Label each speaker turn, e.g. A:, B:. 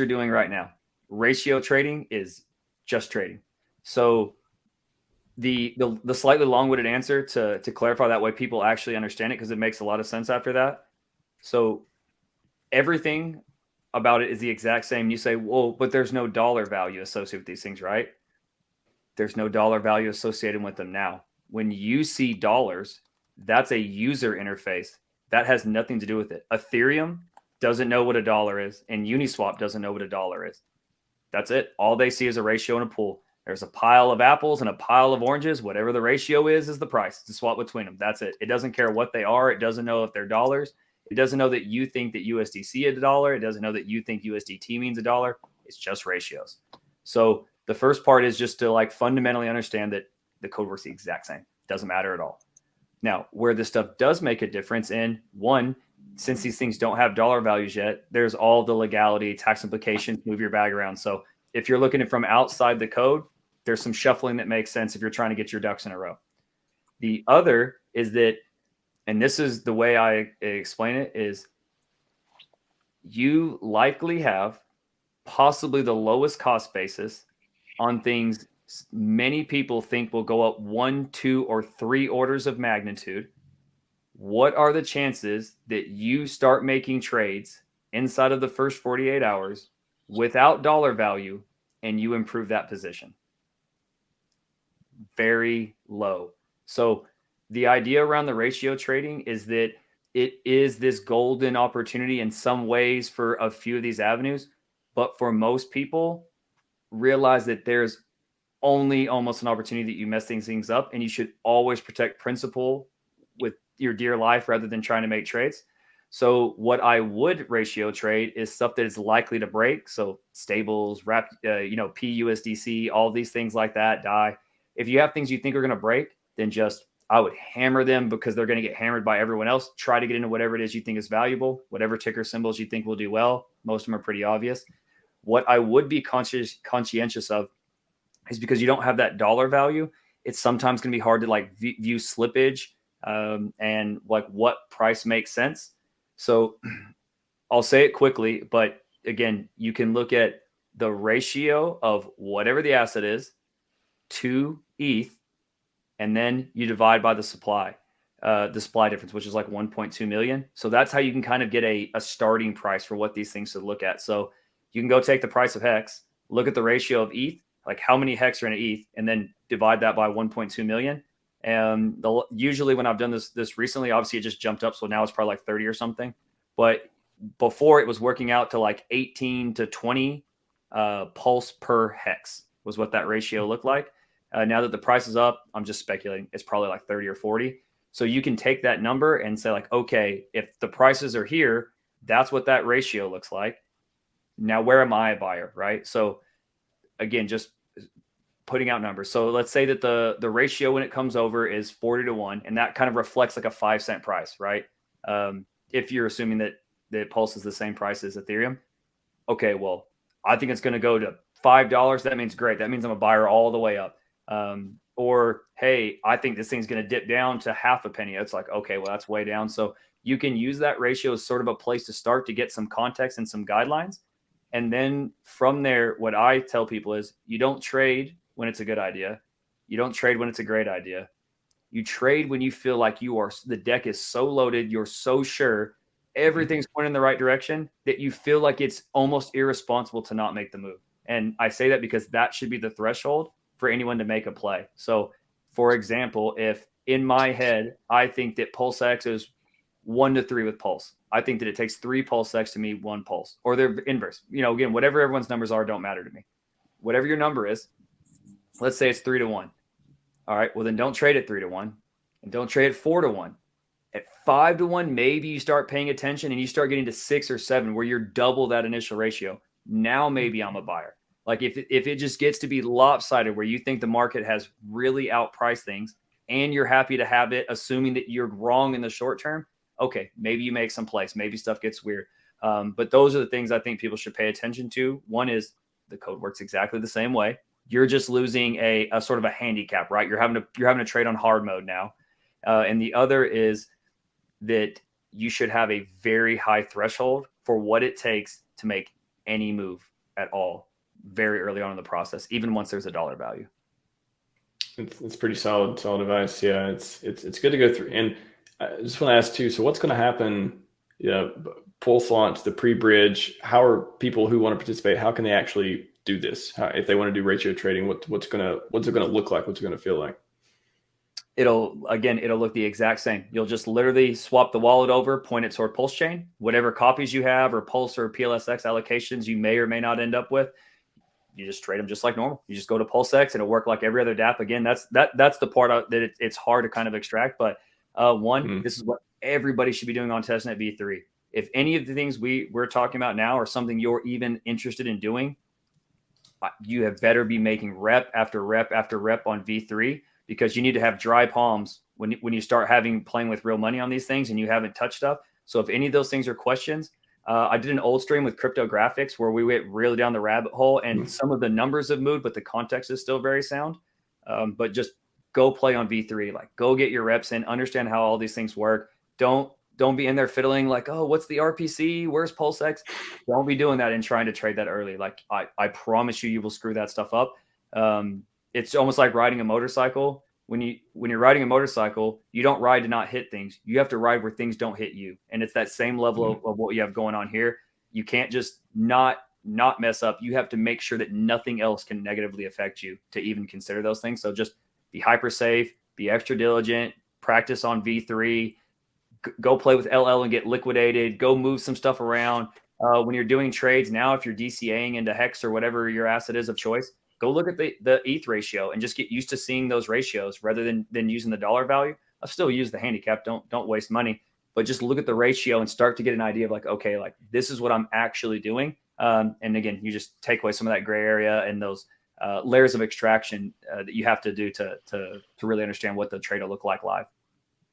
A: you're doing right now. Ratio trading is just trading. So the slightly long-winded answer to clarify that way people actually understand it, because it makes a lot of sense after that. So everything about it is the exact same. You say, well, but there's no dollar value associated with these things, right? There's no dollar value associated with them now. When you see dollars, that's a user interface. That has nothing to do with it. Ethereum doesn't know what a dollar is, and Uniswap doesn't know what a dollar is. That's it. All they see is a ratio and a pool. There's a pile of apples and a pile of oranges. Whatever the ratio is the price to swap between them. That's it. It doesn't care what they are. It doesn't know if they're dollars. It doesn't know that you think that USDC is a dollar. It doesn't know that you think USDT means a dollar. It's just ratios. So the first part is just to like fundamentally understand that the code works the exact same. Doesn't matter at all. Now, where this stuff does make a difference in, one, since these things don't have dollar values yet, there's all the legality, tax implications, move your bag around. So if you're looking at from outside the code, there's some shuffling that makes sense if you're trying to get your ducks in a row. The other is that, and this is the way I explain it, is you likely have possibly the lowest cost basis on things many people think will go up 1, 2, or 3 orders of magnitude. What are the chances that you start making trades inside of the first 48 hours without dollar value and you improve that position? Very low. So the idea around the ratio trading is that it is this golden opportunity in some ways for a few of these avenues, but for most people, realize that there's only almost an opportunity that you mess things up, and you should always protect principal with your dear life rather than trying to make trades. So what I would ratio trade is stuff that is likely to break. So stables, PUSDC, all these things like that, DAI. If you have things you think are going to break, then just, I would hammer them because they're going to get hammered by everyone else. Try to get into whatever it is you think is valuable, whatever ticker symbols you think will do well. Most of them are pretty obvious. What I would be conscientious of is, because you don't have that dollar value, it's sometimes going to be hard to like view slippage and like what price makes sense. So I'll say it quickly, but again, you can look at the ratio of whatever the asset is to ETH, and then you divide by the supply difference, which is like 1.2 million. So that's how you can kind of get a starting price for what these things should look at. So you can go take the price of Hex, look at the ratio of ETH, like how many Hex are in an ETH, and then divide that by 1.2 million. And usually when I've done this recently, obviously it just jumped up. So now it's probably like 30 or something. But before, it was working out to like 18 to 20 pulse per Hex was what that ratio looked like. Now that the price is up, I'm just speculating. It's probably like 30 or 40. So you can take that number and say like, okay, if the prices are here, that's what that ratio looks like. Now, where am I a buyer, right? So again, just putting out numbers. So let's say that the ratio when it comes over is 40 to 1, and that kind of reflects like a 5-cent price, right? If you're assuming that Pulse is the same price as Ethereum. Okay, well, I think it's going to go to $5. That means great. That means I'm a buyer all the way up. Or, hey, I think this thing's going to dip down to half a penny. It's like, okay, well, that's way down. So you can use that ratio as sort of a place to start to get some context and some guidelines. And then from there, what I tell people is, you don't trade when it's a good idea. You don't trade when it's a great idea. You trade when you feel like the deck is so loaded, you're so sure everything's pointing in the right direction that you feel like it's almost irresponsible to not make the move. And I say that because that should be the threshold for anyone to make a play. So, for example, if in my head, I think that PulseX is 1 to 3 with Pulse, I think that it takes 3 PulseX to me 1 Pulse, or they're inverse. Again, whatever everyone's numbers are don't matter to me. Whatever your number is, let's say it's 3 to 1. All right, well then don't trade at 3 to 1, and don't trade at 4 to 1. At 5 to 1, maybe you start paying attention and you start getting to 6 or 7 where you're double that initial ratio. Now maybe I'm a buyer. Like if it just gets to be lopsided where you think the market has really outpriced things and you're happy to have it, assuming that you're wrong in the short term, okay, maybe you make some plays. Maybe stuff gets weird. But those are the things I think people should pay attention to. One is the code works exactly the same way. You're just losing a sort of a handicap, right? You're having to trade on hard mode now. And the other is that you should have a very high threshold for what it takes to make any move. at all very early on in the process, even once there's a dollar value.
B: It's pretty solid advice. Yeah, it's good to go through. And I just want to ask too, so what's going to happen? Yeah, Pulse launch, the pre-bridge. How are people who want to participate? How can they actually do this? If they want to do ratio trading, what's it gonna look like? What's it gonna feel like?
A: It'll look the exact same. You'll just literally swap the wallet over, point it toward PulseChain, whatever copies you have or Pulse or PLSX allocations you may or may not end up with. You just trade them just like normal. You just go to PulseX and it'll work like every other DApp. Again, that's the part that it's hard to kind of extract. But this is what everybody should be doing on testnet V3. If any of the things we're talking about now are something you're even interested in doing, you have better be making rep after rep after rep on V3, because you need to have dry palms when you start playing with real money on these things and you haven't touched stuff. So if any of those things are questions, I did an old stream with cryptographics where we went really down the rabbit hole, and some of the numbers have moved, but the context is still very sound. But just go play on V3, like go get your reps in, understand how all these things work. Don't be in there fiddling like, oh, what's the RPC? Where's PulseX? Don't be doing that and trying to trade that early. Like I promise you will screw that stuff up. It's almost like riding a motorcycle. When you're riding a motorcycle, you don't ride to not hit things. You have to ride where things don't hit you. And it's that same level of what you have going on here. You can't just not mess up. You have to make sure that nothing else can negatively affect you to even consider those things. So just be hyper safe, be extra diligent, practice on V3, go play with LL and get liquidated, go move some stuff around. When you're doing trades now, if you're DCAing into Hex or whatever your asset is of choice, go look at the ETH ratio and just get used to seeing those ratios rather than using the dollar value. I'll still use the handicap. Don't waste money, but just look at the ratio and start to get an idea of like, okay, like this is what I'm actually doing. And again, you just take away some of that gray area and those layers of extraction that you have to do to really understand what the trade will look like live.